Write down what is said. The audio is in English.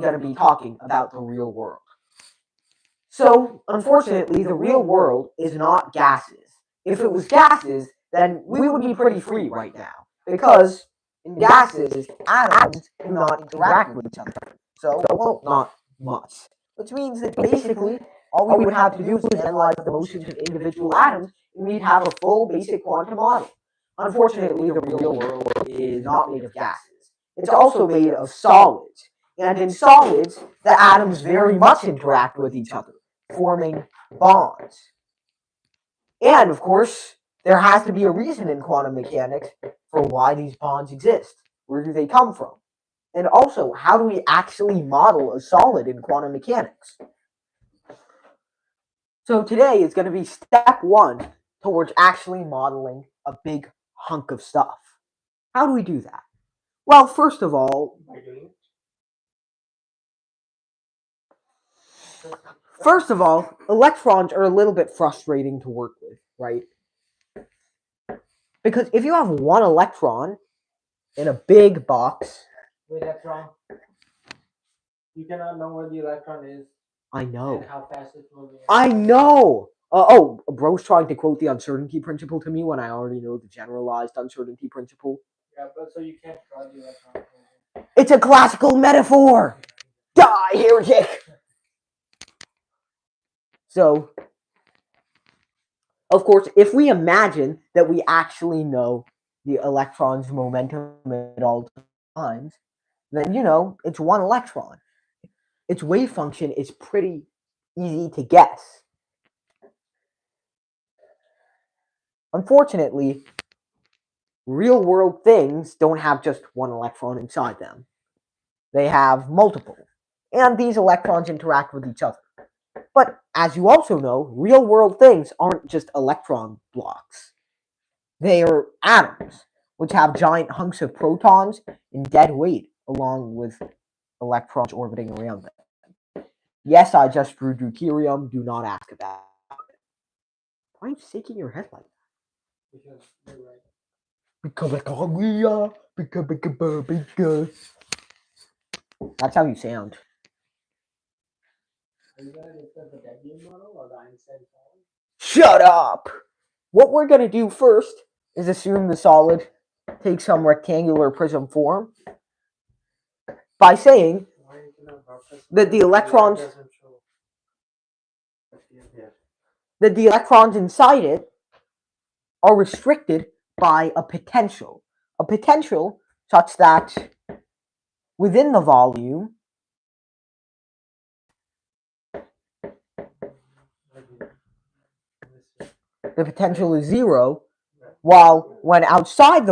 going to be talking about the real world. So, unfortunately, the real world is not gases. If it was gases, then we would be pretty free right now. Because in gases, atoms do not interact with each other. So, well, not much. Which means that basically, all we would have to do is analyze the motions of individual atoms, and we'd have a full basic quantum model. Unfortunately, the real world is not made of gases. It's also made of solids. And in solids, the atoms very much interact with each other, forming bonds. And, of course, there has to be a reason in quantum mechanics for why these bonds exist. Where do they come from? And also, how do we actually model a solid in quantum mechanics? So today is going to be step one towards actually modeling a big hunk of stuff. How do we do that? Well, first of all, electrons are a little bit frustrating to work with, right? Because if you have one electron in a big box... Wait, that's wrong. You cannot know where the electron is. I know. And how fast it's moving. I know! Bro's trying to quote the uncertainty principle to me when I already know the generalized uncertainty principle. Yeah, but so you can't draw the electron. It's a classical metaphor! Die, heretic! So, of course, if we imagine that we actually know the electron's momentum at all times, then, it's one electron. Its wave function is pretty easy to guess. Unfortunately, real-world things don't have just one electron inside them. They have multiple, and these electrons interact with each other. But as you also know, real-world things aren't just electron blocks. They are atoms, which have giant hunks of protons and dead weight, along with electrons orbiting around them. Yes, I just drew deuterium. Do not ask about it. Why are you shaking your head like that? Because you're right. Because. That's how you sound. Are you going to discuss the Debian model or the Einstein solid? Shut up! What we're going to do first is assume the solid takes some rectangular prism form by saying that the electrons inside it are restricted by a potential such that within the volume the potential is 0, while when outside the